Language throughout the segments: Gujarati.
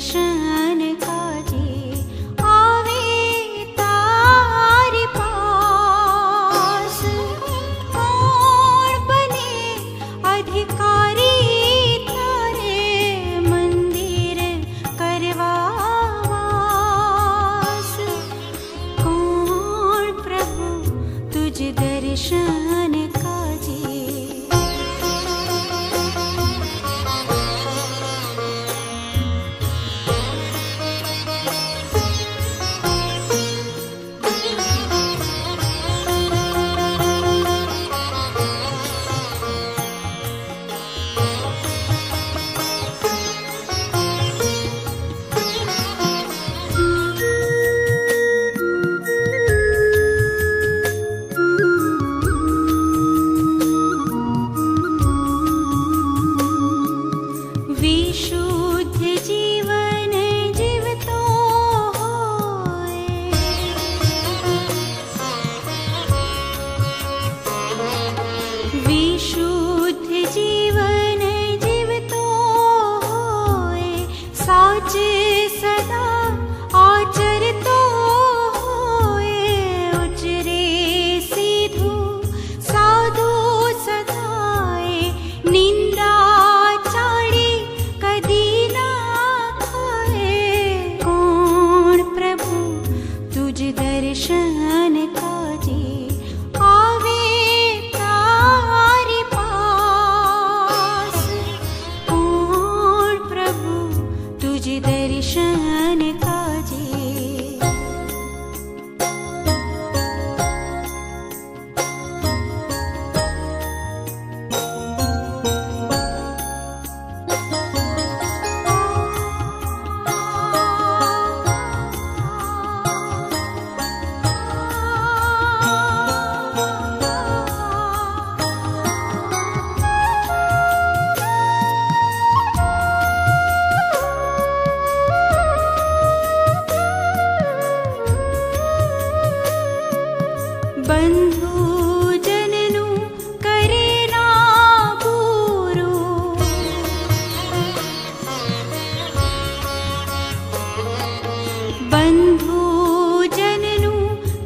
દર્શન કાજે આવે તારી પાસ. કોણ બને અધિકારી તારે મંદિર કરવા વાસ. કોણ પ્રભુ તુજ દર્શન કાજે. વિશુદ્ધ જીવન જીવતો હોય, વિશુદ્ધ જીવન જીવતો હોય, સાચ સદા આચરતો હોય, ઉચરે સીધું સાધું સદાય, નિંદા ચાડી કદી ના ખાય. કોણ પ્રભુ તુજ દર્શન કાજે આવે તારી પાસ. કોણ પ્રભુ તુજ દર્શન કાજે. બંધુ જનનું કરે ના પૂરું, બંધુ જનનું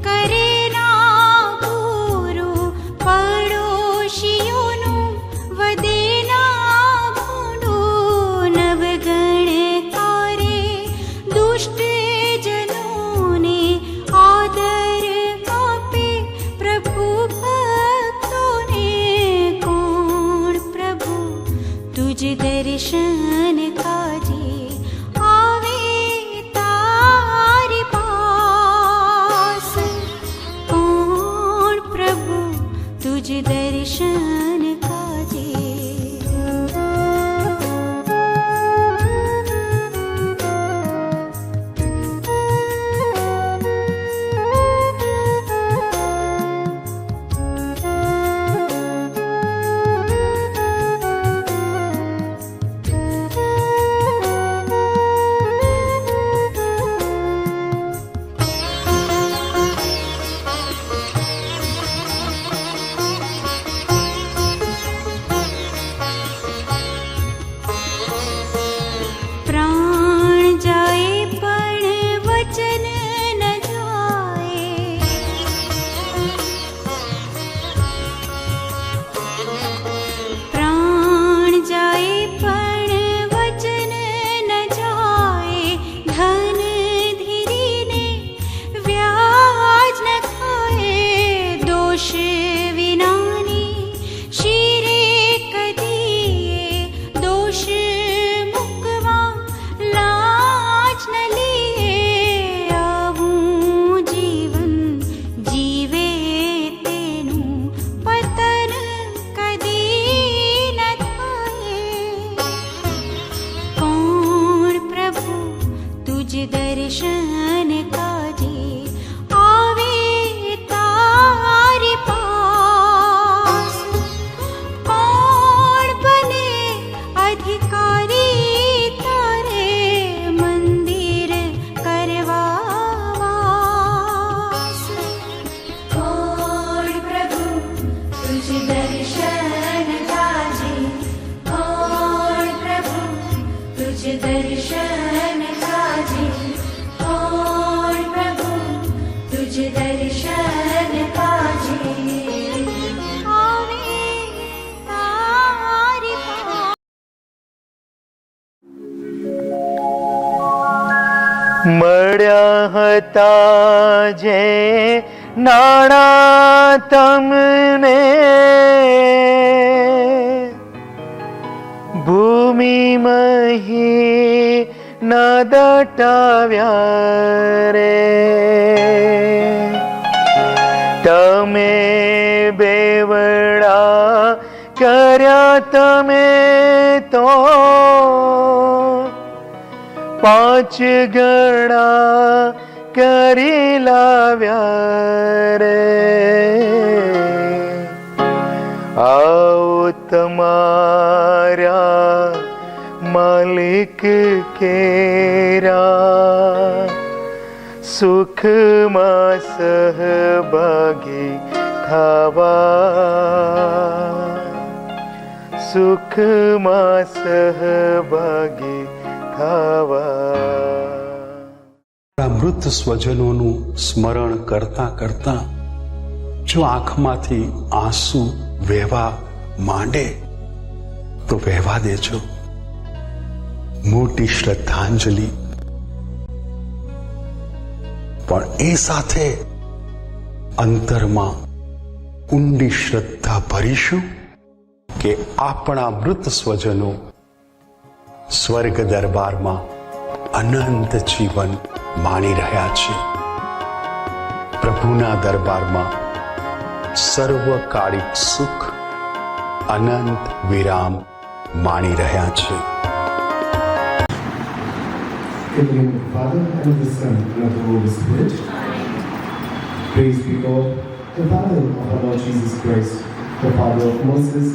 કરે ના પૂરું, પડોશીઓનું વધે ના ભૂંડું. નવગણ તારે દુષ્ટ જનોને આદર આપે પ્રભુ ભક્તોને. કોણ પ્રભુ તુજ દર્શન કાજે આવે તારી પાસ. કોણ પ્રભુ તુજ દર્શન કાજે. પ્રાણ જાય પણ વચન ન જાય, પ્રાણ જાય પણ વચન ન જાય. ધન ધીરીને વ્યાજ ન ખાય, દોષ વિનાની શિરે કદીએ દોષ મૂકવા લાજ ન લીએ. આવું જીવન જીવે તેનું પતન કદી ન થાય. કોણ પ્રભુ તુજ દર્શન કાજે આવે તારી પાસ. કોણ બને અધિકારી તારે મંદિર કરવા વાસ. કોણ પ્રભુ તુજ દર્શન કાજે. કોણ પ્રભુ તુજ દર્શન મળ્યા હતા જે નાણાં તમને ભૂમિ મહી ન દટાવ્યા રે, તમે બેવડા કર્યા તમે તો 5 ગણા કરી લાવ્યા રે. આવો તમારા માલિક કેરા સુખમાં સહભાગી થવા, સુખમાં સહભાગી થવા. મૃત સ્વજનોનું સ્મરણ કરતા કરતા જો આંખમાંથી આંસુ વહેવા માંડે તો વહેવા દેજો. મોટી શ્રદ્ધાંજલિ, પણ એ સાથે અંતરમાં ઊંડી શ્રદ્ધા ભરીશું કે આપણા મૃત સ્વજનો સ્વર્ગ દરબારમાં અનંત જીવન માણી રહ્યા છે, પ્રભુના દરબારમાં સર્વકાળિક સુખ અનંત વિરામ માણી રહ્યા છે. In the name of the Father, and of the Son, and of the Holy Spirit. Praise be God, the Father of our Lord Jesus Christ, the Father of Moses,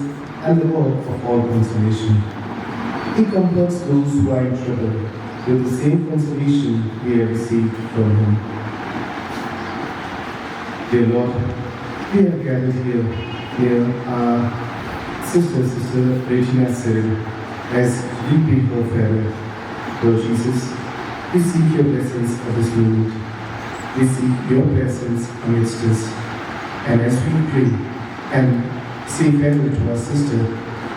and the Lord of all consolation. He comforts those who are in trouble with the same consolation we have received from Him. Dear Lord, we have gathered here near our Sister Regina Cyril as we pray for farewell. Lord Jesus, we seek your blessings of this moment. We seek your presence amidst us. And as we pray and say farewell to our sister,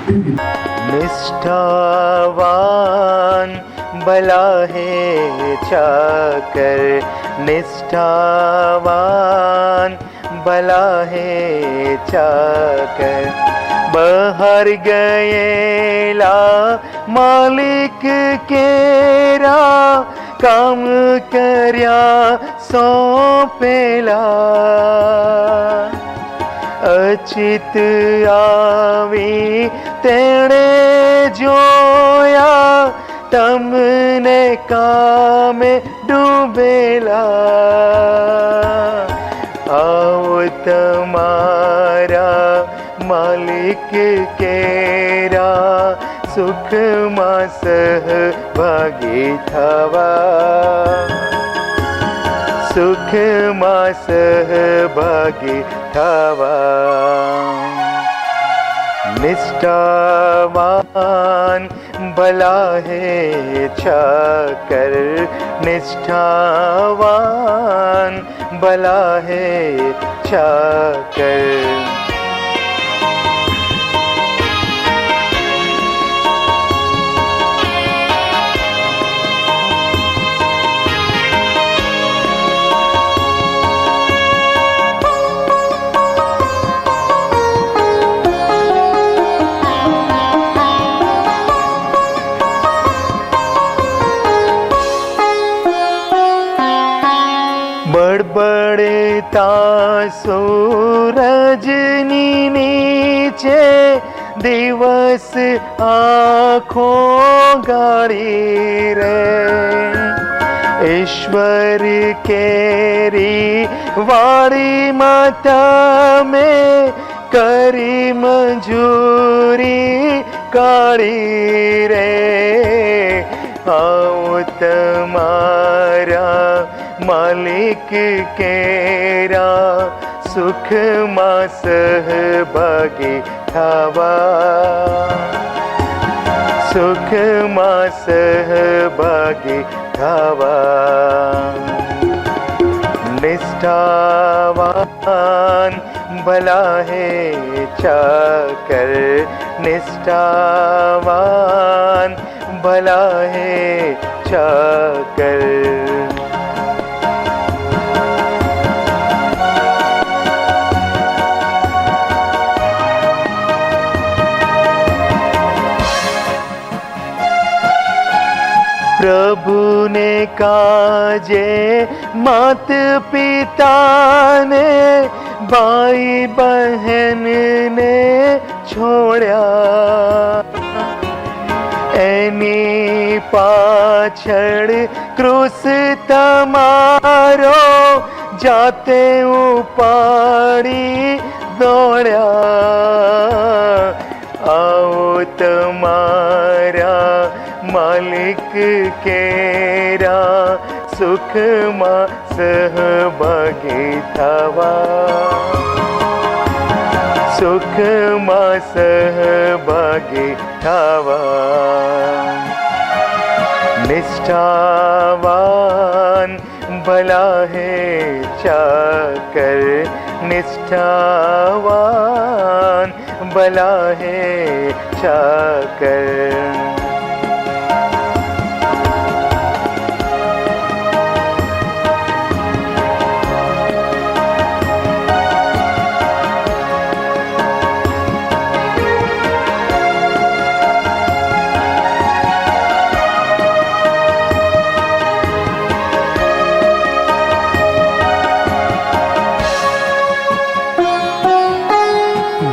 we will निष्ठावान भला है चाकर, निष्ठावान भला है चाकर, બહાર ગયેલા માલિક કેરા કામ કર્યા સોંપેલા, અચિત આવી તેણે જોયા તમને કામે ડૂબેલા. આવો તમારા માલિક કેરા સુખમાં સહભાગી થવા, સુખમાં સહભાગી થવા. નિષ્ઠાવાન ભલા હે ચાકર, નિષ્ઠાવાન ભલા હે ચાકર. બળબડતા સૂરજની નીચે દિવસ આખો ગાળી રે, ઈશ્વર કેરી વાડીમાં તમે કરી મંજૂરી કાઢી રે. આવો તમારા માલિક કેરા સુખમાં સહભાગી થવા, સુખમાં સહભાગી થવા. નિષ્ઠાવાન ભલા હે ચાકર, નિષ્ઠાવાન भला है चाकर। प्रभु ने काजे मात पिता ने भाई बहन ने छोड़ा, एनी पाछड़ क्रूस तमारो जाते उपाड़ी दौड़ा। आओ तमारा मालिक केरा सुख मा सहभागी थवा, सुख मा सहभागी थवा। निष्ठावान भला है चाकर, निष्ठावान भला है चाकर।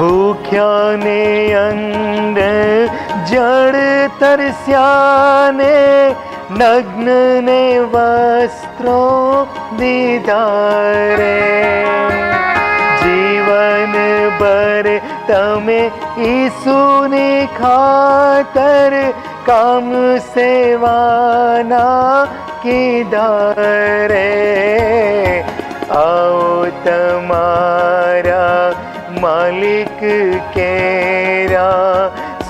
भूख्या ने अन्न जड़ तरस्याने, नग्न ने वस्त्रों दीदारे। जीवन भर तमे ईसु ने खातर काम सेवाना कीदारे। आओ तमारा मालिक केरा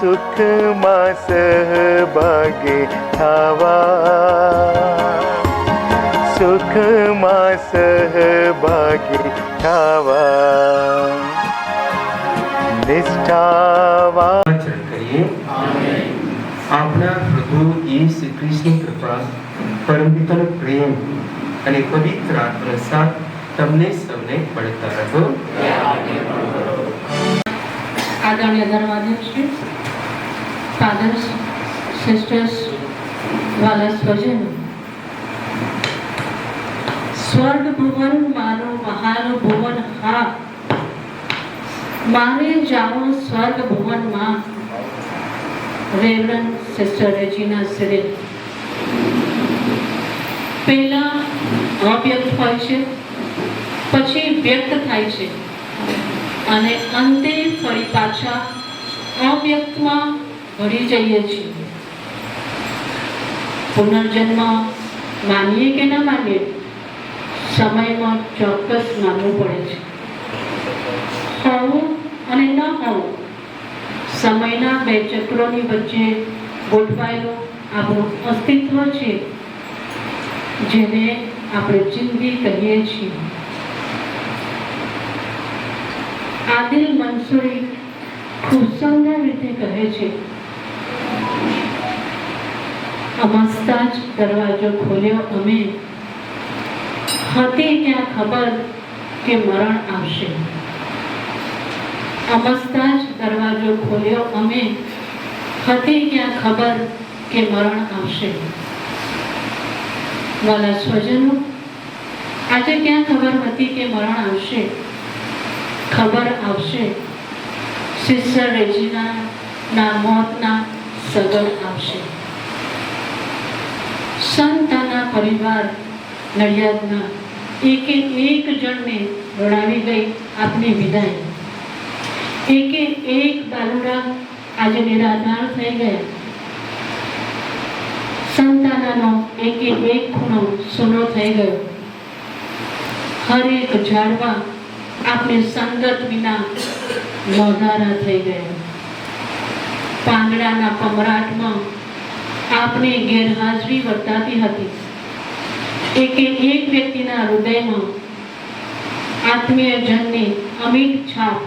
सुख मा सहभागी थवा, सुख मा सहभागी थवा। निष्ठावान આચરણ કરીએ. આપણા પ્રભુ ઈસુ ખ્રિસ્તની કૃપા, પરમ પિતાનો પ્રેમ અને પવિત્ર આત્માનો સાથ તમને સૌને મળતા રહો. આદરણીય ધર્માધ્યક્ષ, ફાધર્સ, સિસ્ટર્સ, વાલા સ્વજનો, સ્વર્ગ ભુવન મારું મહાનું ભુવન, હા મારે જાઓ સ્વર્ગ ભુવનમાં. Reverend sister Regina Cyril. પહેલા અવ્યક્ત હોય છે, પછી વ્યક્ત થાય છે અને અંતે ફરી પાછા અવ્યક્તમાં ભળી જઈએ છીએ. પુનર્જન્મ માનીએ કે ન માનીએ, સમયમાં ચોક્કસ માનવું પડે છે. હોવું અને ન હોવું, સમયના બે ચક્રોની વચ્ચે ગોઠવાયેલું આપણું અસ્તિત્વ છે, જેને આપણે જિંદગી કહીએ છીએ. આદિલ મંસૂરી ખૂબ સુંદર રીતે કહે છે, અમસ્તા જ દરવાજો ખોલ્યો અમે, હતી ત્યાં ખબર કે મરણ આવશે. અમસ્તા જ દરવાજો ખોલ્યો અમે, હતી ક્યાં ખબર કે મરણ આવશે. વાલા સ્વજનો, આજે ક્યાં ખબર હતી કે મરણ આવશે? ખબર આવશે સિસ્ટર રેજિના મોતના સગડ આવશે. સંતાના પરિવાર નડિયાદના એકે એક જણને રડાવી ગઈ આપની વિદાય. એકે એક બાલુડા આજે નિરાધાર થઈ ગયા. સંતાનાનો એકે એક ખૂણો સૂનો થઈ ગયો. હરેક ઝાડવા આપની સંગત વિના મોઢારા થઈ ગયા. પાંદડાના પમરાટમાં આપની ગેરહાજરી વર્તાતી હતી. એકે એક વ્યક્તિના હૃદયમાં આત્મીય જનની અમિટ છાપ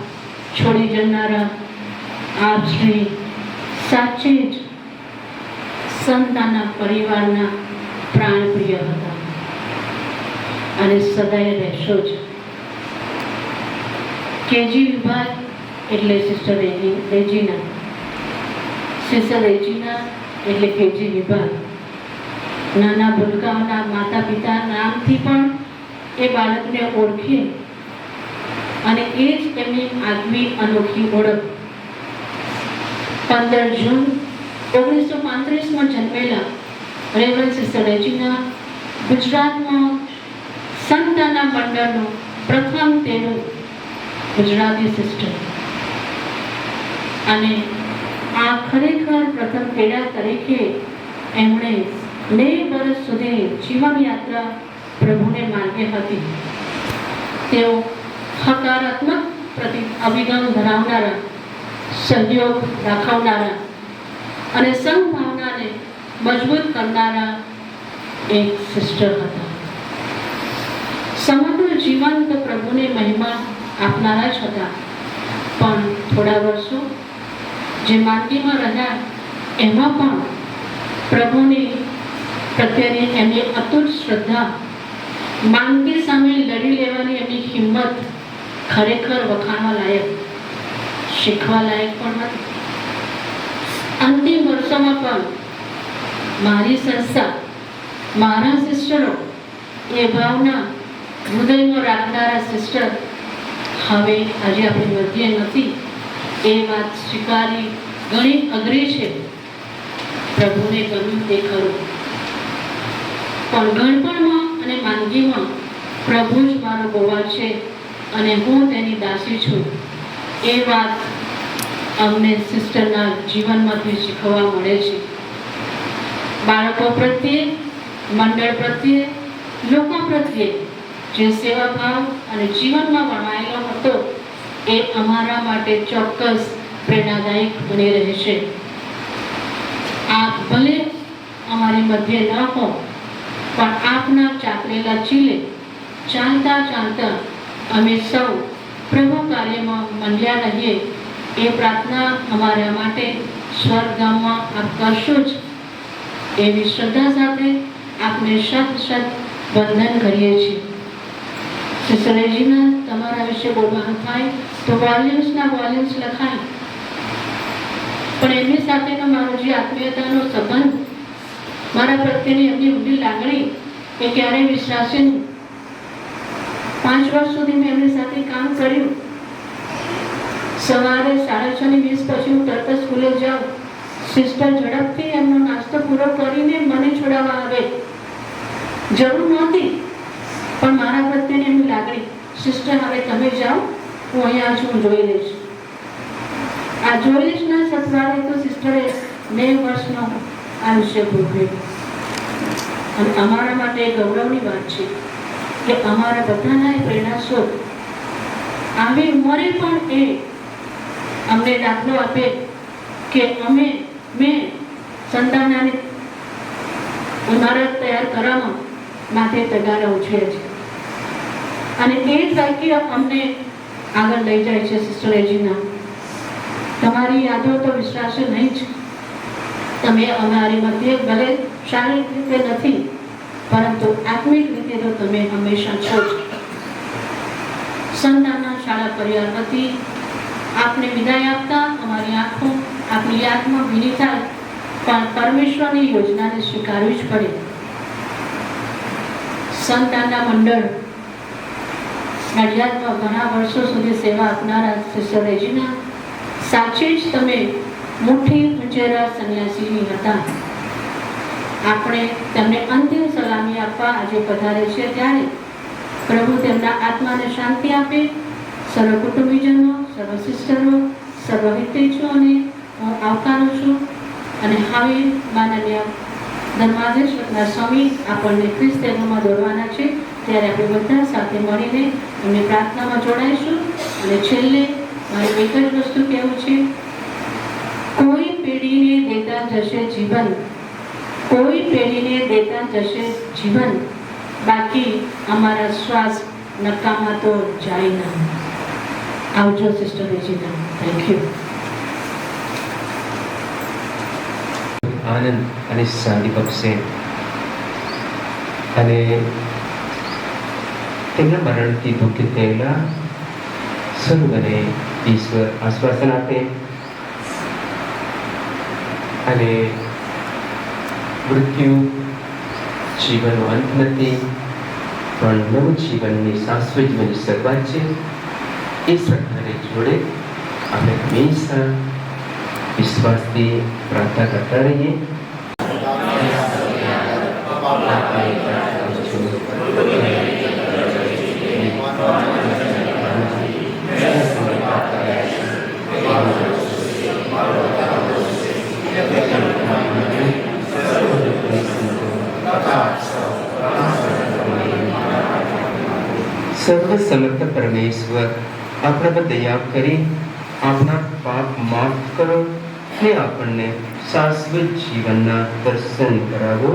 છોડી જનારા આપ શ્રી સાચે જ સંતાના પરિવારના પ્રાણપ્રિય હતા અને સદાય રહેશો જ. કેજી વિભાગ એટલે સિસ્ટર રેજીના, સિસ્ટર રેજીના એટલે કેજી વિભાગ. નાના ભૂલકાઓના માતા પિતા નામથી પણ એ બાળકને ઓળખે અને એ જ એમની આગવી અનોખી ઓળખ. 15 જૂન 1935માં જન્મેલા રેવરન્ડ સિસ્ટર રેજીના ગુજરાતમાં સંતાના મંડળનું પ્રથમ તેનું ગુજરાતી સિસ્ટર. અને આ ખરેખર પ્રથમ પેડા તરીકે એમણે 9 વર્ષ સુધી જીવન યાત્રા પ્રભુને માર્ગે હતી. તેઓ હકારાત્મક અભિગમ ધરાવનારા, સહયોગ દાખવનારા અને સંભાવનાને મજબૂત કરનારા એક સિસ્ટર હતા. સમગ્ર જીવન તો પ્રભુને મહિમા આપનારા જ હતા, પણ થોડા વર્ષો જે માંદગીમાં રહ્યા એમાં પણ પ્રભુની પ્રત્યેની એમની અતૂટ શ્રદ્ધા, માંદગી સામે લડી લેવાની એમની હિંમત ખરેખર વખાણવા લાયક, શીખવા લાયક પણ હતી. અંતિમ વર્ષોમાં પણ મારી સંસ્થા, મારા સિસ્ટરો એ ભાવના હૃદયમાં રાખનારા સિસ્ટર હવે આજે આપણી મધ્યે નથી. એ વાત સ્વીકારી ઘણી અઘરી છે. પ્રભુને ગમ્યું તે ખરું, પણ ગણપણમાં અને માંદગીમાં પ્રભુ જ મારો ગોવાળ છે અને હું તેની દાસી છું. એ વાત અમને સિસ્ટરના જીવનમાંથી શીખવા મળે છે. બાળકો પ્રત્યે, મંડળ પ્રત્યે, લોકો પ્રત્યે જે સેવાભાવ અને જીવનમાં વણાયેલો હતો એ અમારા માટે ચોક્કસ પ્રેરણાદાયક બની રહેશે. આપ ભલે અમારી મધ્યે ન હો, પણ આપના ચાતરેલા ચીલે ચાલતા ચાલતા અમે સૌ પ્રભુ કાર્યમાં મંડ્યા રહીએ એ પ્રાર્થના અમારા માટે સ્વર્ગગામમાં આપ કરશો જ, એવી શ્રદ્ધા સાથે આપને શત વંદન કરીએ છીએ. સિસ્ટર રેજીના તમારા વિશે બોલવાનું થાય તો વોલ્યુમ્સના વોલ્યુમ્સ લખાય, પણ એમની સાથેનો મારો જે આત્મીયતાનો સંબંધ, મારા પ્રત્યેની એમની ઊંડી લાગણી એ ક્યારેય વિસરાશે નહીં. 5 વર્ષ સુધી મેં એમની સાથે કામ કર્યું. સવારે 6:30 પછી હું તરત સ્કૂલે જાઉં. સિસ્ટર ઝડપથી એમનો નાસ્તો પૂરો કરીને મને છોડાવવા આવે. જરૂર નહોતી, પણ મારા પ્રત્યેની એમની લાગણી, સિસ્ટર હવે તમે જાઓ, હું અહીંયા છું, હું જોઈ લઈશ. આ જોઈ લઈશ ના સથવારે તો સિસ્ટરે 9 વર્ષનો આયુષ્ય ભોગવ્યું. અને અમારા માટે ગૌરવની વાત છે કે અમારા બધાના પ્રેરણા સ્ત્રોત આવી ઉંમરે પણ એ અમને દાખલો આપે કે મેં સંતાનાની ઇમારત તૈયાર કરવામાં માથે તગારા ઉછળે છે. અને એ જ વાક્ય અમને આગળ લઈ જાય છે. સિસ્ટર રેજીના, તમારી યાદો તો વિસરાશે નહીં જ. તમે અમારી મધ્યે ભલે શારીરિક રીતે નથી, પરંતુ આત્મિક રીતે તો તમે હંમેશા છો જ. સંતાનના શાળા પરિવાર વતી આપને વિદાય આપતા અમારી આંખો આપની યાદમાં ભીની થાય, પણ પરમેશ્વરની યોજનાને સ્વીકારવી જ પડે. સંતાનના મંડળ નડિયાદમાં ઘણા વર્ષો સુધી સેવા આપનારા સિસ્ટર રેજીના સાચે જ તમે મુઠ્ઠી ઉંચેરા સંન્યાસીની હતા. આપણે તેમને અંતિમ સલામી આપવા આજે પધારે છે, ત્યારે પ્રભુ તેમના આત્માને શાંતિ આપે. સર્વ કુટુંબીજનો, સર્વ સિસ્ટરો, સર્વ હિતૈષીઓને હું આવકારું છું. અને હવે માનનીય ધર્માધ્યક્ષ સ્વામી આપણને ખ્રિસ્તમાં દોરવાના છે, ત્યારે આપણે બધા સાથે મળીને એમની પ્રાર્થનામાં જોડાઈશું. અને છેલ્લે મારે એક જ વસ્તુ કહેવું છે, કોઈ પેઢીને દેતા જશે જીવન, કોઈ પેઢીને દેતા જશે જીવન, બાકી અમારા શ્વાસ નકામા તો જાય ના. આવજો સિસ્ટર રેજીના. Thank you. આનંદ અને શાંતિ બક્ષે અને તેમના મરણથી દુઃખી થયેલા સર્વને ઈશ્વર આશ્વાસન આપે અને મૃત્યુ જીવનનો અંત નથી, પણ નવું જીવનની શાશ્વત જીવનની શરૂઆત છે. એ શ્રદ્ધાને જોડે આપણે હંમેશા વિશ્વાસથી પ્રાર્થના કરતા રહીએ. સર્વસમર્થ પરમેશ્વર, આપણા પર દયા કરી આપણા પાપ માફ કરો ને આપણને શાશ્વત જીવનના દર્શન કરાવો.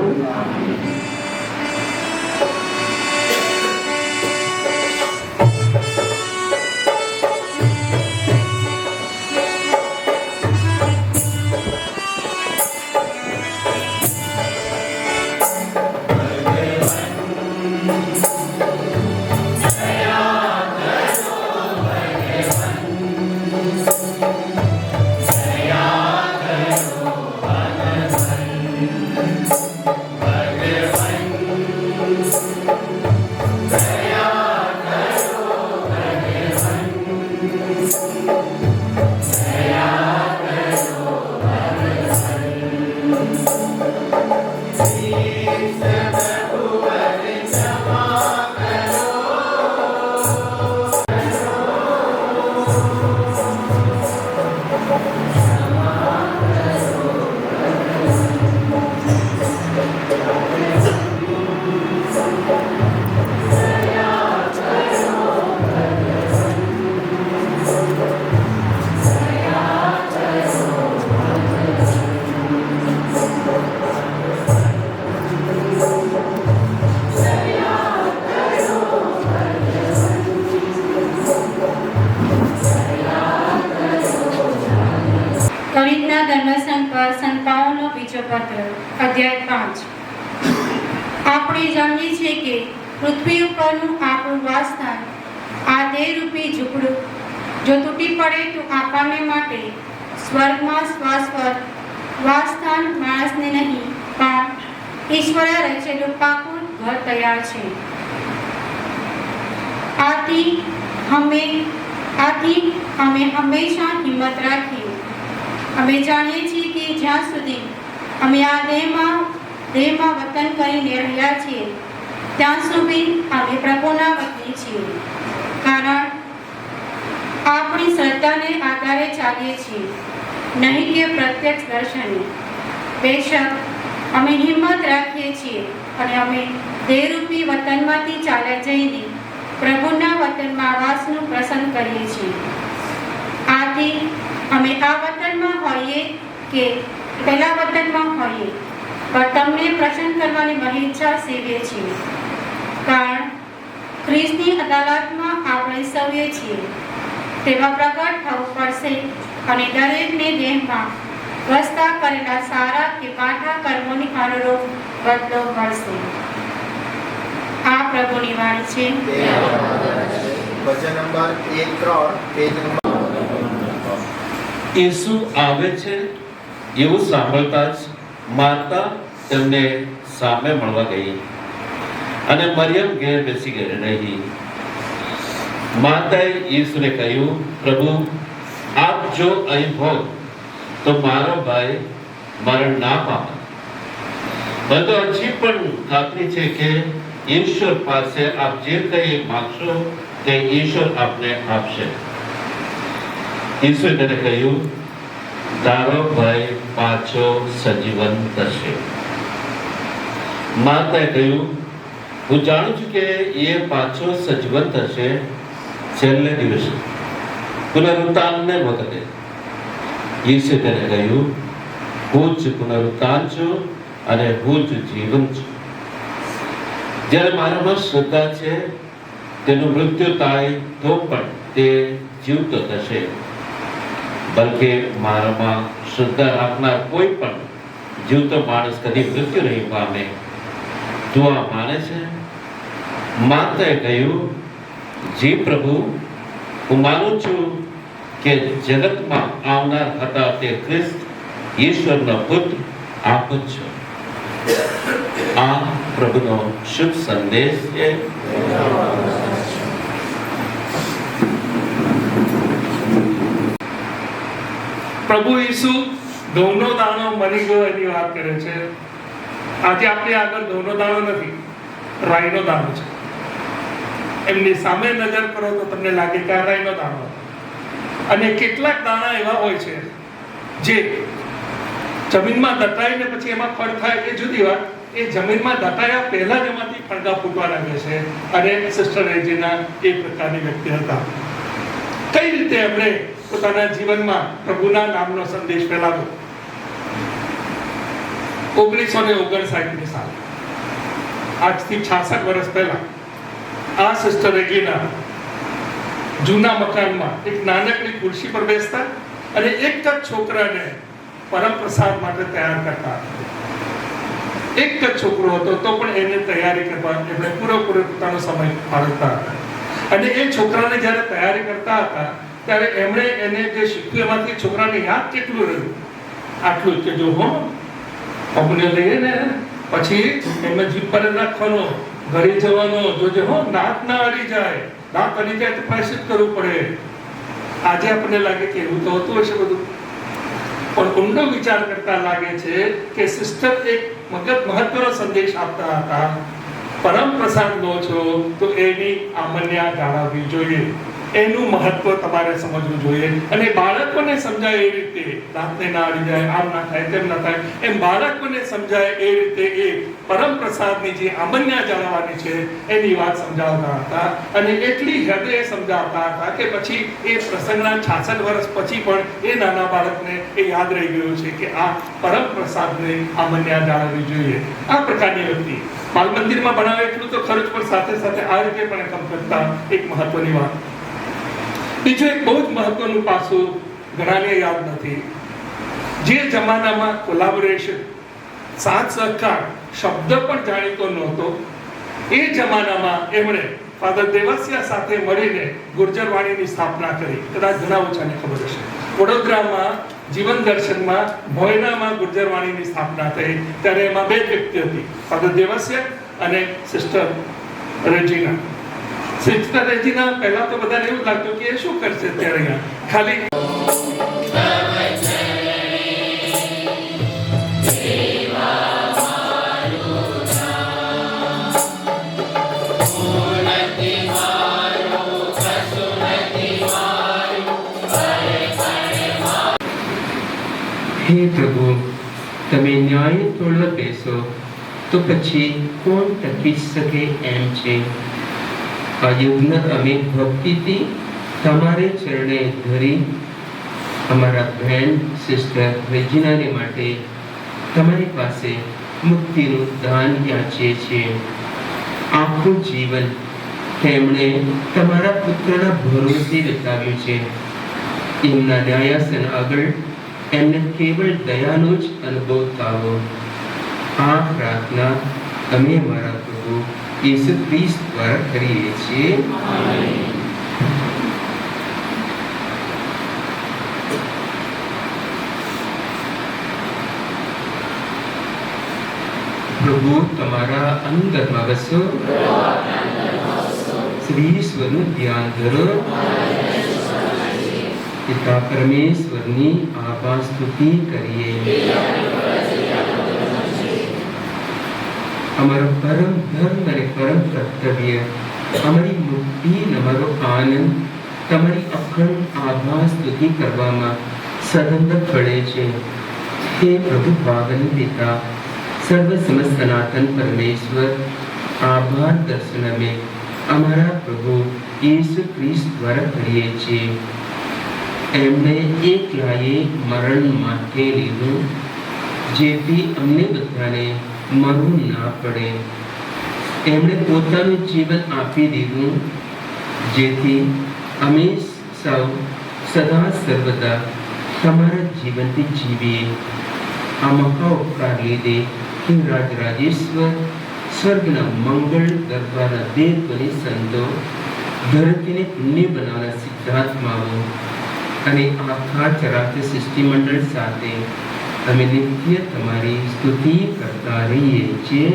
કોરિન્થના ધર્મસંપાઓનો બીજો પત્ર, અધ્યાય 5. આપણે જાણીએ છીએ કે પૃથ્વી ઉપરનું આપણું વાસસ્થાન, આ દેહરૂપી ઝૂંપડું, જો તૂટી પડે તો આપણને માટે સ્વર્ગમાં શાશ્વત વાસસ્થાન માણસને નહીં પણ ઈશ્વરે રચેલું પાકું ઘર તૈયાર છે. આથી અમે હંમેશા હિંમત રાખીએ. અમે જાણીએ છીએ કે જ્યાં સુધી અમે આ દેહમાં વતન કરીને રહ્યા છીએ ત્યાં સુધી અમે પ્રભુના વતની છીએ, કારણ આપણી શ્રદ્ધાને આધારે ચાલીએ છીએ, નહીં કે પ્રત્યક્ષ દર્શને. બેશક અમે હિંમત રાખીએ છીએ અને અમે દેહરૂપી વતનમાંથી ચાલ્યા જઈને પ્રભુના વતનમાં વાસનું પ્રસન્ન કરીએ છીએ. આથી અમે આ વતનમાં હોઈએ કે પેલા વતનમાં હોઈએ, પણ તમને પ્રસન્ન કરવાની મારી ઈચ્છા સેવીએ છીએ, કારણ ખ્રિસ્તની અદાલતમાં આપણે સૌએ છીએ તેવા પ્રગટ થવું પડશે અને દરેકને દેહમાં વસતા કરેલા સારા કે પાઠા કર્મોની અનુરૂપ બદલો મળશે. આ પ્રભુની વાણી છે. વચન નંબર 1-3 પેજ નંબર. ઈસુ આવે છે એવું સાંભળતા જ માર્તા તેમને સામે મળવા ગઈ અને મરિયમ ઘેર બેસી ગઈ રહી. માતાએ ઈસુને કહ્યું, પ્રભુ, આપ જો અહીં હોત તો મારો ભાઈ મરણ ના પામત. પરંતુ હજી પણ ખાતરી છે કે ઈશ્વર પાસે આપ જે કંઈ માંગશો તે ઈશ્વર આપને આપશે. ઈશ્વરે તેને કહ્યું, તારો ભાઈ પાછો સજીવન થશે. માતાએ કહ્યું, હું જાણું છું કે એ પાછો સજીવન થશે છેલ્લે દિવસે, પુનરુત્થાનને વખતે. ઈશ્વરે તેને કહ્યું, હું જ પુનરુત્થાન છું અને હું જ જીવન છું. જ્યારે મારામાં શ્રદ્ધા છે તેનું મૃત્યુ થાય તો પણ તે જીવતો થશે, બલકે મારામાં શ્રદ્ધા રાખનાર કોઈ પણ જીવતો માણસ કદી મૃત્યુ નહીં પામે. તું આ માને છે? માતાએ કહ્યું, જી પ્રભુ, હું માનું છું કે જગતમાં આવનાર હતા તે ખ્રિસ્ત ઈશ્વરનો પુત્ર આપ જ છો. આ પ્રભુનો શુભ સંદેશ છે. પ્રભુ ઈસુ ઘઉંનો દાણો મરી ગયો એની વાત કરે છે. આજે આપણી આગળ ઘઉંનો દાણો નથી, રાઈનો દાણો છે. એમની સામે નજર કરો તો તમને લાગે કે આ રાઈનો દાણો. અને કેટલાક દાણા એવા હોય છે જે જમીનમાં દટાઈને પછી એમાં ફળ થાય એ જુદી વાત. એ જમીનમાં દટાયા પહેલા જ એમાંથી ફણગા ફૂટવા લાગે છે. અને સિસ્ટર રેજીના એ પ્રકારની વ્યક્તિ હતા. કઈ રીતે એમણે પોતાના જીવનમાં પ્રભુના નામનો સંદેશ ફેલાવ્યો? 1959ની સાલ, આજથી 66 વર્ષ પહેલા આ સિસ્ટર રેગીના જૂના મકાનમાં એક નાનકડી ખુરશી પર બેસતા અને એક જ છોકરાને પરમ પ્રસાદ માટે તૈયાર કરતા હતા. એક જ છોકરો હતો તો પણ એને તૈયારી કરવા એમણે પૂરેપૂરો પોતાનો સમય ફાળવતા હતા. અને એ છોકરાને જ્યારે તૈયારી કરતા હતા ત્યારે એમણે એને જે શીખ્યું એમાંથી છોકરાને યાદ કેટલું રહ્યું? આટલું કે જો હો અમને લઈએ ને પછી એમને જીભ પર રાખવાનો, ઘરે જવાનો, જોજે હો દાંત ના અડી જાય. દાંત અડી જાય તો પ્રાયશ્ચિત કરવું પડે. આજે આપણને લાગે કે એવું તો હોતું હશે બધું, પણ ઊંડો વિચાર કરતા લાગે છે કે સિસ્ટર એક મહત્વનો સંદેશ આપતા હતા. પરમ પ્રસાદ લો છો તો એની આમન્યા જાળવવી જોઈએ, એનું મહત્વ તમારે સમજવું જોઈએ. અને બાળકોને સમજાય એ રીતે, દાંતને ના અડી જાય, આમ ના થાય, તેમ ના થાય, એમ બાળકોને સમજાય એ રીતે એ પરમ પ્રસાદની જે આમન્યા જાળવવાની છે એની વાત સમજાવતા હતા. અને એટલી હૃદયે સમજાવતા હતા કે પછી એ પ્રસંગના 66 વર્ષ પછી પણ એ નાના બાળકને એ યાદ રહી ગયું છે કે આ પરમ પ્રસાદની આમન્યા જાળવવી જોઈએ. આ પ્રકારની વ્યક્તિ બાલ મંદિરમાં બનાવે એટલું તો ખર્ચ પણ સાથે સાથે આ રીતે પણ કામ કરતા. એક મહત્વની વાત. બીજું એક બહુ જ મહત્વનું પાસું ઘણાને યાદ નથી. જે જમાનામાં કોલાબોરેશન, સાથ સહકાર શબ્દ પણ જાણીતો નહોતો, એ જમાનામાં એમણે ફાધર દેવાસિયા સાથે મળીને ગુર્જરવાણીની સ્થાપના કરી. કદાચ ઘણા ઓછાને ખબર હશે. વડોદરામાં જીવન દર્શનમાં ભોયનામાં ગુર્જરવાણીની સ્થાપના થઈ ત્યારે એમાં બે વ્યક્તિ હતી, ફાધર દેવાસિયા અને સિસ્ટર રેજીના. સિસ્ટર રેજીના પહેલા તો બધાને એવું લાગતું કે એ શું કરશે અત્યારે અહીંયા ખાલી હે પ્રભુ, તમે ન્યાય તોડવા બેસો તો પછી કોણ ટકી શકે એમ છે. આ યુગને અમે ભક્તિથી તમારે ચરણે ધરી અમારા બહેન સિસ્ટર રેજીનાને માટે તમારી પાસે મુક્તિનું દાન યાચીએ છીએ. આખું જીવન તેમણે તમારા પુત્રના ભરોસે વિતાવ્યું છે. એમના ન્યાયાસન આગળ એમને કેવળ દયાનો જ અનુભવ થાવો. આ પ્રાર્થના અમે અમારા પ્રભુ ઈસુ ખ્રિસ્ત દ્વારા કરીએ છીએ. પ્રભુ તમારા અંદરમાં વસો, શ્રી ઈશ્વરનું ધ્યાન ધરો. પિતા પરમેશ્વરની આભાર સ્તુતિ કરીએ. અમારો પરમ ધર્મ અને પરમ કર્તવ્ય, અમારી મુક્તિ અને અમારો આનંદ તમારી અખંડ આભાર સ્તુતિ કરવામાં સદંતર પડે છે. હે પ્રભુ પાવન પિતા, સર્વ સમસ્ત સનાતન પરમેશ્વર, આભાર દર્શન અમે અમારા પ્રભુ ઈસુ ખ્રિસ્ત દ્વારા કરીએ છીએ. એમણે એકલાએ મરણ માટે લીધું જેથી અમને બધાને મરવું ના પડે. એમણે પોતાનું જીવન આપી દીધું જેથી અમે સૌ સદા સર્વદા તમારા જીવનથી જીવીએ. આ મહા ઉપકાર લીધે હે રાજરાજેશ્વર, સ્વર્ગના મંગળ દરબારના દેવની સંતો, ધરતીને પુણ્ય બનાવના સિદ્ધાર્થમાઓ અને આખા ચરાચર સૃષ્ટિ મંડળ સાથે અમે નિત્ય તમારી સ્તુતિ કરતા રહીએ છીએ.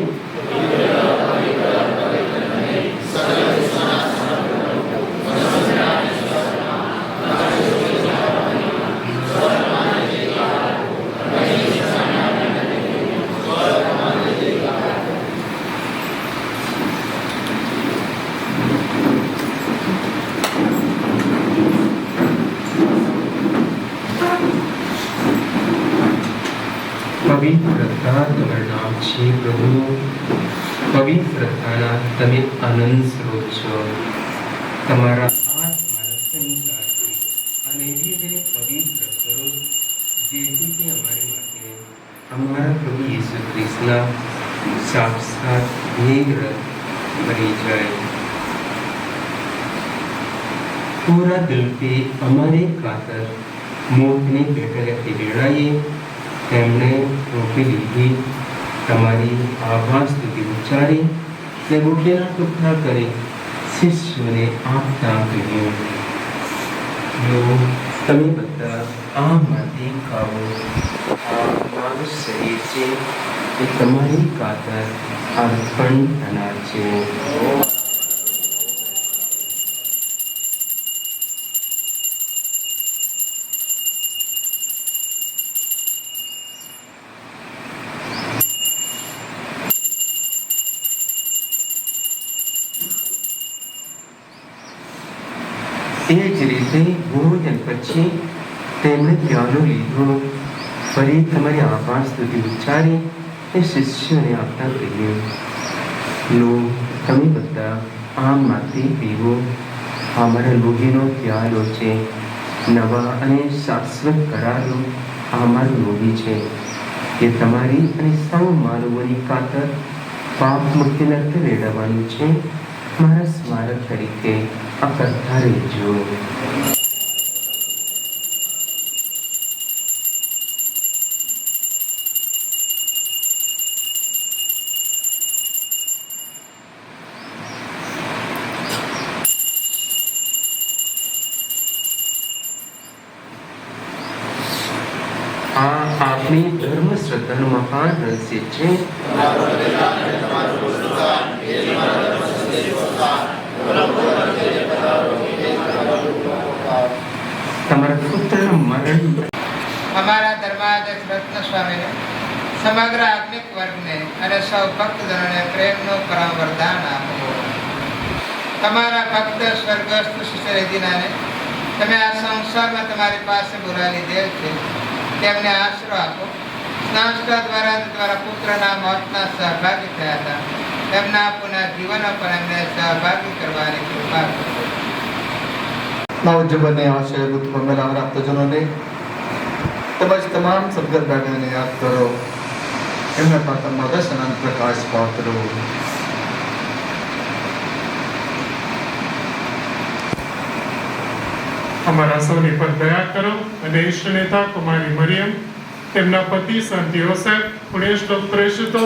પવિત્રતા તમારું નામ છે પ્રભુ. પવિત્રતાના તમે આનંદ સ્ત્રોત છો. તમારા આત્માના સંચારથી આ નૈવેદ્યને પવિત્ર કરો, જેથી તે અમારી માટે અમારા પ્રભુ યીશુ ખ્રિસ્તના સાક્ષાત ભેદ બની જાય. પૂરા દિલ पे અમારે ખાતર મોતની પેટરેથી વેળાઈએ તેમણે રોટી લીધી, તમારી આભાર સ્તુતિ ઉચ્ચારી તે રોટીના ટુકડા કરી શિષ્યોને આપતા કહ્યું, લો તમે બધા આમાંથી ખાઓ, આ મારું શરીર છે, એ તમારી ખાતર અર્પણ થનાર છે. એ જ રીતે ભોજન પછી તેમણે પ્યાલો લીધો, ફરી તમારી આભાર સ્તુતિ ઉચ્ચારી એ શિષ્યોને આપતા કહ્યું, લો તમે બધા આમાંથી પીવો, આ મારા લોહીનો પ્યાલો છે, નવા અને શાશ્વત કરારનો આ મારું લોહી છે, એ તમારી અને સૌ માનવોની ખાતર પાપ મુક્તિને અર્થે વેડાવવાનું છે. મારા સ્મારક તરીકે આ કરતા રહેજો. આ આપણી ધર્મ શ્રદ્ધાનું મહાન રહસ્ય છે. તમારા પુત્રનું મરણ અમારા ધર્માધ્યક્ષ રત્ન સ્વામીને, સમગ્ર આત્મિક વર્ગને અને સૌ ભક્તજનોને પ્રેમનું પરમ વરદાન આપો. તમારા ભક્ત સ્વર્ગસ્થ શિષ્ય રેજીનાને તમે આ સંસારમાં તમારી પાસે બોલાવી લીધેલ છે, તેમને આશરો આપો. સ્નાનસ્કાર દ્વારા તમારા પુત્રના મોતના સહભાગી થયા હતા, તેમના પુનઃજીવન પર એમને સહભાગી કરવાની કૃપા કરો. નવજીવનની આશય વૃત્ત પામેલા પ્રાપ્તજનોને તેમજ તમામ સદગત ભાઈઓને યાદ કરો, એમના પાત્રમાં દસ અનંત પ્રકાશ પાત્રો. અમારા સૌની પર દયા કરો અને ઈષ્ટ નેતા કુમારી મરિયમ, તેમના પતિ સંત યોસેફ, પુણ્યશ્લોક પ્રેષિતો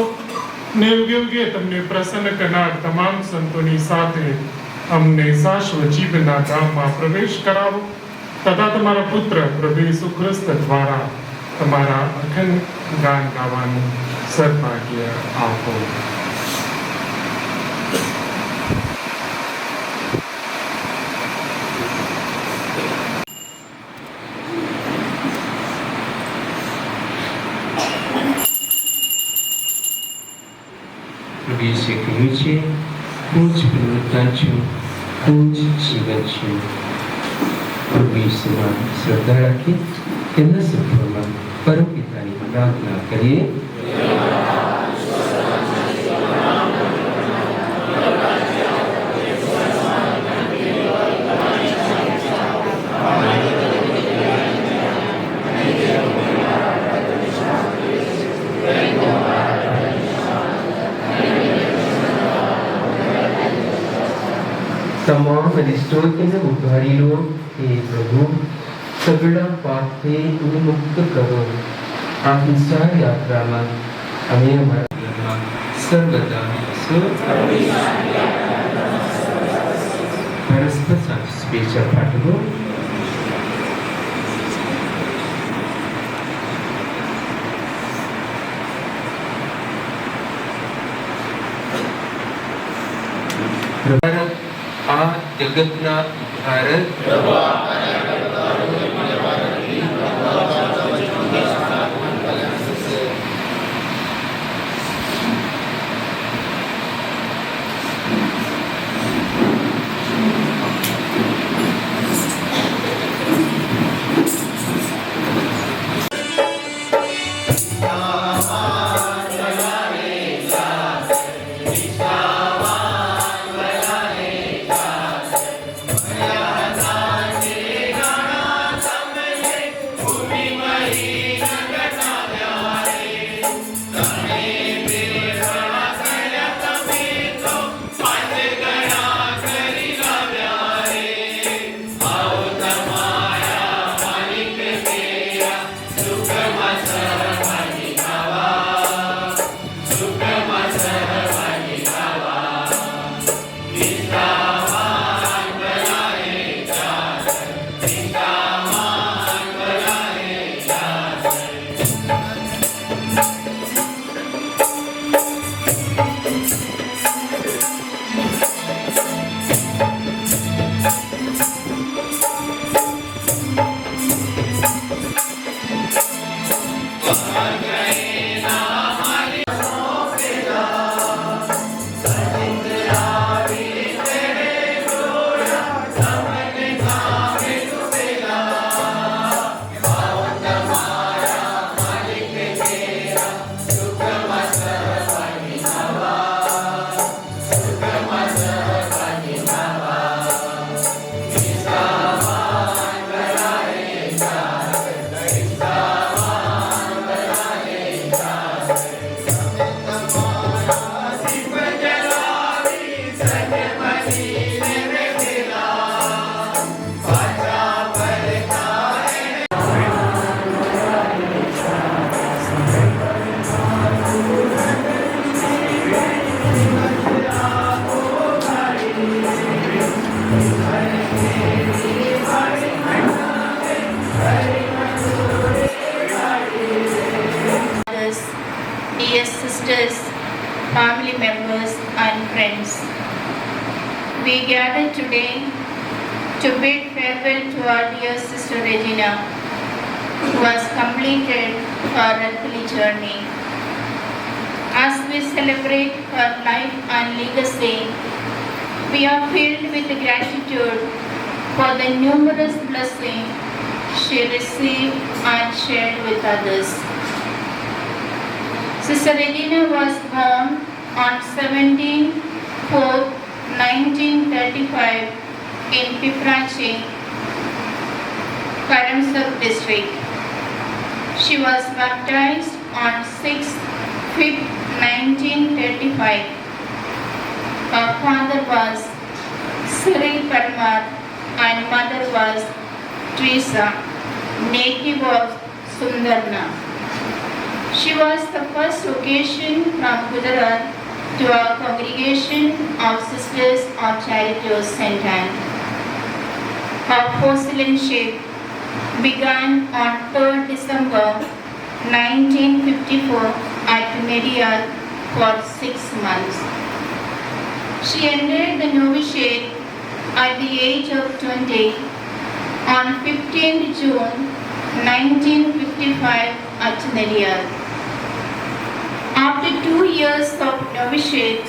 ને યુગે તમને પ્રસન્ન કરનાર તમામ સંતોની સાથે અમને શાશ્વત જીવનના ધામમાં પ્રવેશ કરાવો, તથા તમારા પુત્ર પ્રભુ ઈસુ ખ્રિસ્ત દ્વારા તમારા અખંડ ગાન ગાવાનું સદભાગ્ય આપો. પ્રભુ ઈસુએ કહ્યું છે, હું જ પુનરુત્થાન છું, હું જ જીવન છું. પ્રભુ ઈસુમાં શ્રદ્ધા રાખી તેમના સભ્યોમાં પરમ પિતાની પ્રાર્થના કરીએ. તમામ અરિષ્ટોને ઉદ્ધારી લો, હે પ્રભુ, સગળા પાપથી મને મુક્ત કરો આ સંસાર યાત્રામાં અમે અમારા જીવનમાં સર્વદા પરસ્પર સાથે સ્પેશિયલ પાઠવો. ભારત આ જગતના Bharat Dear sisters, family members and friends, we gather today to bid farewell to our dear sister Regina, who has completed her earthly journey. As we celebrate her life and legacy, we are filled with gratitude for the numerous blessings she received and shared with others. Sister Regina was born on 17/4/1935 in Piprachi, Karamsad district. She was baptized on 6/5/1935. Her father was Cyril Parmar and mother was Teresa, native of Sundarna. She was the first vocation from Gujarat to our congregation of Sisters of Charity of St. Anne. Her apostoleship began on 3rd December 1954 at Medial for 6 months. She entered the novitiate at the age of 20 on 15th June 1955 at Medial. After 2 years of novitiate,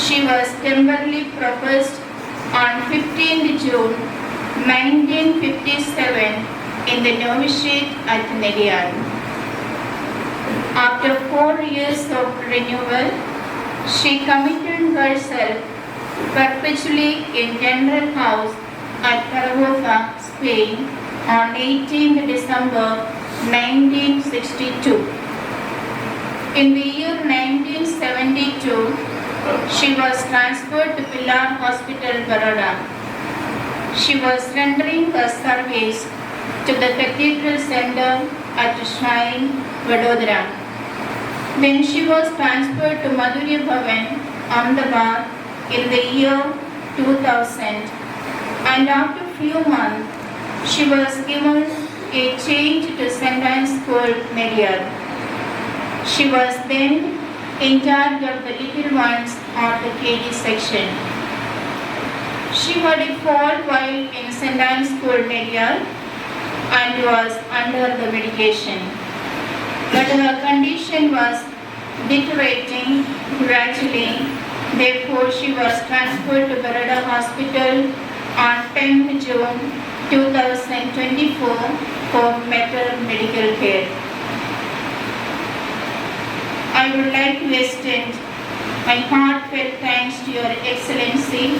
she was temporarily professed on 15th June 1957 in the novitiate at Medial. After 4 years of renewal, she committed herself perpetually in General House at Zaragoza, Spain on 18th December 1962. In the year 1972, she was transferred to Pilar Hospital, Baroda. She was rendering her service to the Cathedral Center at Shrine, Vadodara. Then she was transferred to Madhurya Bhavan, Ahmedabad in the year 2000, and after few months she was given a change to St. Anne's School, Medial. She was then in charge of the little ones of the KG section. She had a fall while in St. Anne's School, Medial, and was under the medication. But her condition was deteriorating gradually. Therefore, she was transferred to Baroda Hospital on 10th June 2024 for better medical care. I would like to extend my heartfelt thanks to Your Excellency,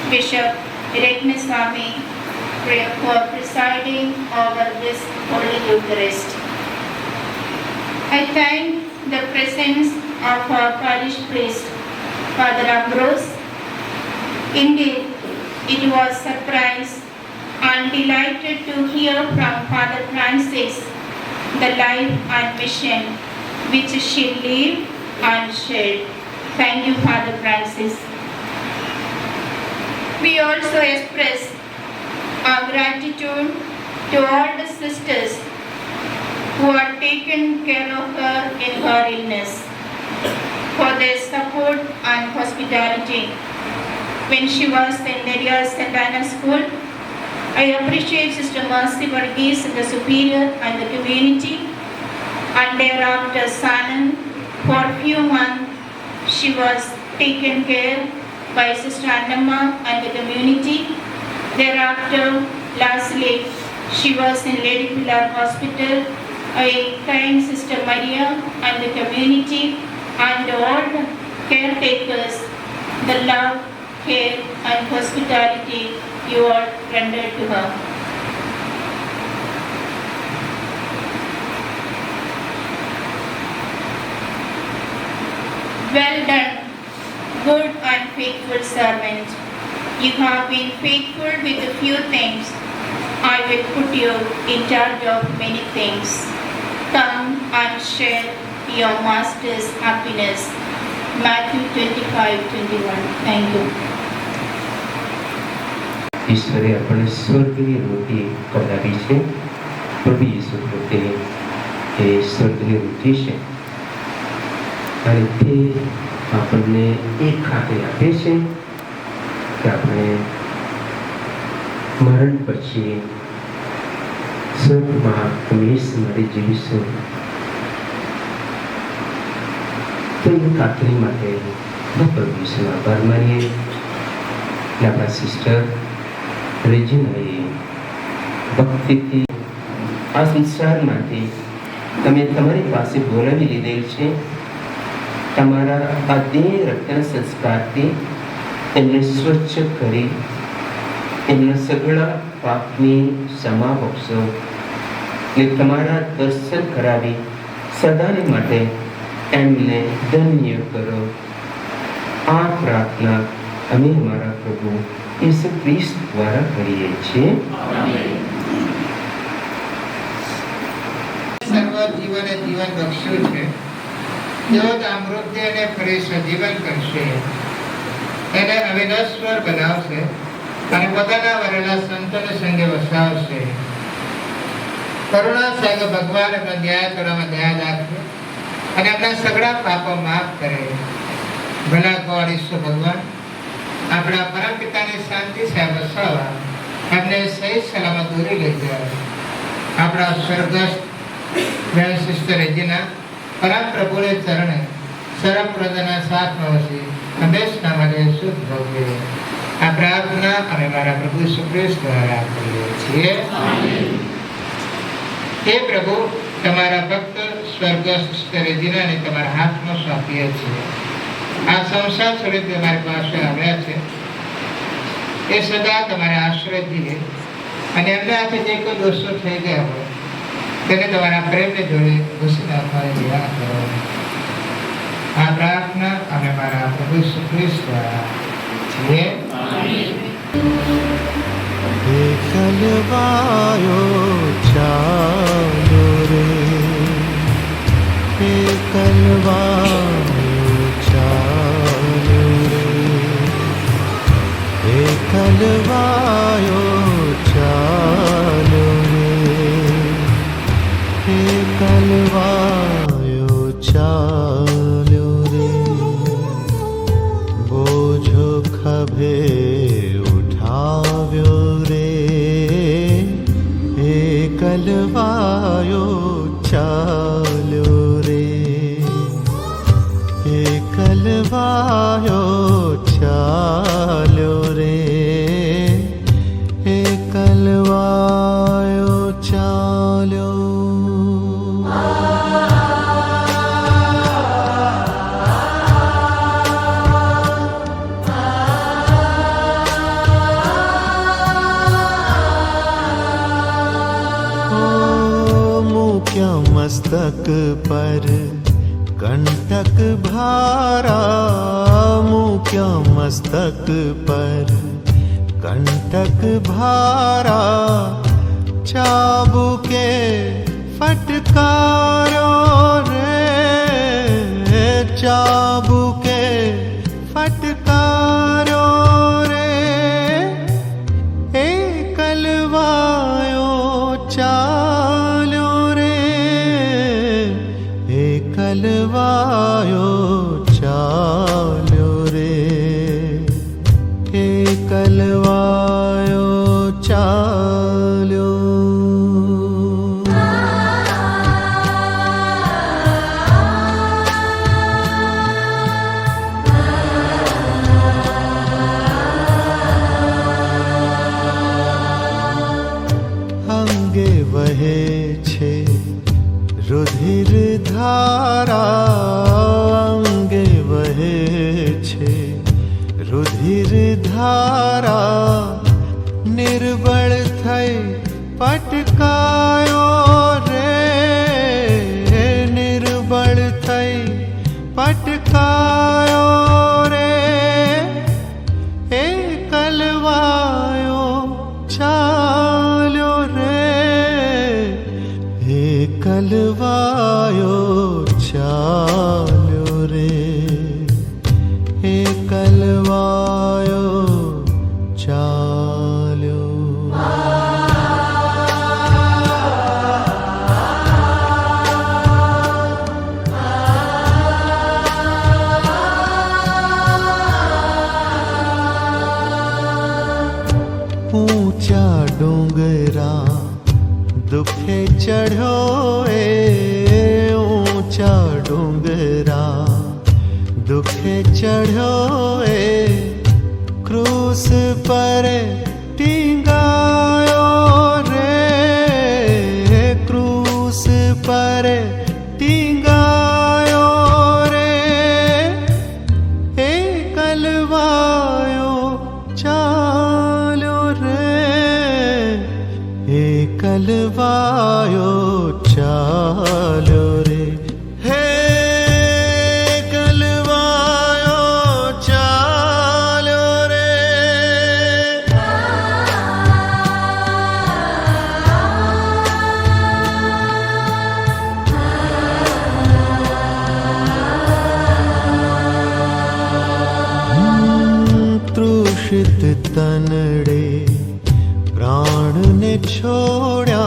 Bishop Ratnaswamy, for presiding over this Holy Eucharist. I thank the presence of our parish priest, Father Ambrose. Indeed, it was surprise and delighted to hear from Father Francis the life and mission which she lived and shared. Thank you, Father Francis. We also express our gratitude to all the sisters who have taken care of her in her illness, for their support and hospitality. When she was in Neria St. Anna School, I appreciate Sister Mercy Varghese, the superior and the community, and thereafter Sanam. For a few months, she was taken care by Sister Annamma and the community. Thereafter, lastly, she was in Lady Pilar Hospital. I thank Sister Maria and the community and all the caretakers, the love, care and hospitality you all rendered to her. Well done, good and faithful servant. You have been faithful with a few things. I will put you in charge of many things. Come and share your master's happiness. Matthew 25:21. Thank you. ઈશ્વરે આપણને સ્વર્ગની રોટી ખવડાવી છે. પ્રભુ ઈસુ પોતે એ સ્વર્ગની રોટી છે અને તે આપણને એ ખાતરી આપે છે કે આપણે મરણ પછી સ્વર્ગમાં હંમેશ માટે જીવીશું. તો એ ખાતરી માટે પ્રભુ ઈસુનો આભાર માનીએ. આપણા સિસ્ટર રેજિનાએ ભક્તિથી આ સંસારમાંથી તમે તમારી પાસે બોલાવી લીધેલ છે. તમારા આ દેહ રક્તના સંસ્કારથી એમને સ્વચ્છ કરી એમના સઘળા પાપની ક્ષમા બક્ષો ને તમારા દર્શન કરાવી સદાને માટે એમને ધન્ય કરો. આ પ્રાર્થના અમે અમારા પ્રભુ ઈસુ ખ્રિસ્ત દ્વારા કરીએ છીએ. સર્વ જીવને જીવન બક્ષ્યું છે. જેઓ આ મૃત્યુને ફરી સજીવન કરશે, એને અવિનશ્વર બનાવશે અને પોતાના વરેલા સંતોને સંગે વસાવશે. કરુણા સંગ ભગવાન એમના ન્યાય કરવામાં દયા રાખે અને એમના સગળા પાપો માફ કરે. ભલા ગોળ ઈશ્વર ભગવાન આપણા પરમ પિતાની શાંતિ સાહેબ વસાવા એમને સહી સલામત દૂરી લઈ જાય. આપણા સ્વર્ગસ્થ બેન સિસ્ટર રેજિના પરમ પ્રભુને ચરણે સરપ્રદના સાથમાં વસી હંમેશના માટે શુદ્ધ ભોગવે. આ પ્રાર્થના અમે મારા પ્રભુ ઈસુ ખ્રિસ્ત દ્વારા કરીએ છીએ. હે પ્રભુ, તમારા ભક્ત સ્વર્ગસ્થ સિસ્ટર રેજિનાને તમારા હાથમાં સોંપીએ છીએ. આ સંસાર છોડી તમારી પાસે આવ્યા છે એ સદા તમારે આશ્રય દીએ અને એમના હાથે જે કોઈ દોષો થઈ ગયા હોય તેને તમારા પ્રેમને જોડે ઘૂસી નાખવાની દયા કરો. આ પ્રાર્થના અમે મારા પ્રભુ ઈસુ ખ્રિસ્ત દ્વારા છીએ. કલવાયો ચાલો રે कलवायो चालो रे, हे कलवायो चालो रे, हे कलवायो चालो रे, बोझो खभे उठाव्यो रे, हे कलवायो चालो रे, हे कलवायो चालो रे, हे कलवायो चालो। क्या मस्तक पर कंटक भारा, मुख्य मस्तक पर कंटक भारा, चाबुके फटकारो रे, चाबुके फटकारो रे, हे कलवायो चालो रे, हे कलवायो चालो रे, हे कलवायो चालो। अंगे वहे छे रुधिर धारा, अंगे वहे छे रुधिर धारा, निर्बल थई पटकायो रे, निर्बल थई पटकायो रे, हे कलवायो चालो रे, हे कलवायो चालो रे, हे कलवायो चालो। ऊंचा डूंगरा दुखे चढ़ो ए, ऊंचा डूंगरा दुखे चढ़ो ए, क्रूस पर टींगायो रे, क्रूस पर टींगायो रे, हे कलवायो चालो रे, हे कलवायो चालो रे, हे कलवायो चालो रे। तृषित तनड़े प्राण ने छोड़ा,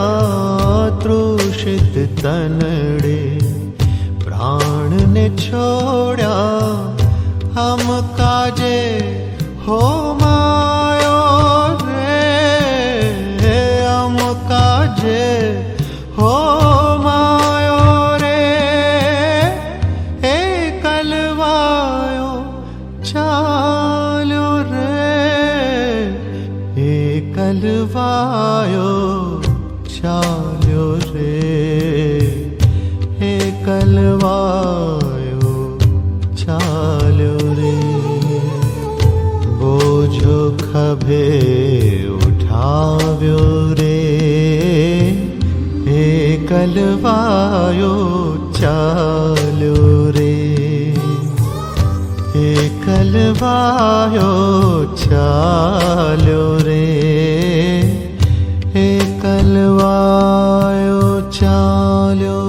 तृषित तनड़े प्राण ने छोड़ा, हम काजे हो मायो रे, हम काजे हो मायो रे, हे कलवायो चालो रे, हे कलवायो चालो रे, हे कलवायो चालो रे, बोझो खभे उठाव्यो रे, हे कलवायो चालो रे, हे कलवायो चालो रे, हे कलवायो चालो।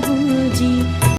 પ્રભુજી